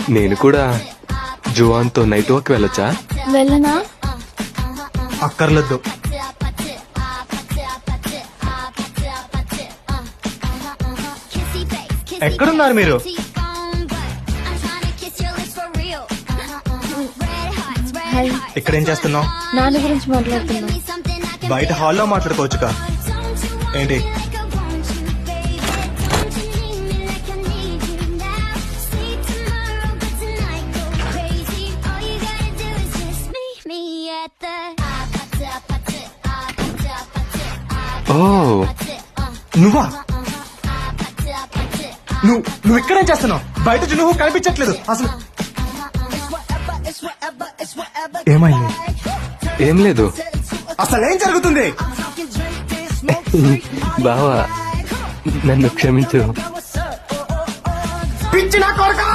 నేను కూడా జువాన్తో night walk వెళ్ళొచ్చా? వెళ్ళనా? అక్కర్లేదు. ఎక్కడున్నారు మీరు? హాయ్. ఇక్కడేం చేస్తున్నావు? నాన్న గురించి మాట్లాడుతున్నా. బయట హాల్లో మాట్లాడుకోవచ్చుగా. ఏంటి? ఓ నువ్వా? నువ్వు ఇక్కడేం చేస్తున్నావు? బయట నువ్వు కనిపించట్లేదు అసలు. ఏమైంది? ఏం లేదు అసలు ఏం జరుగుతుంది? బావా, నన్ను క్షమించు. పిచ్చి నా కొడుకా!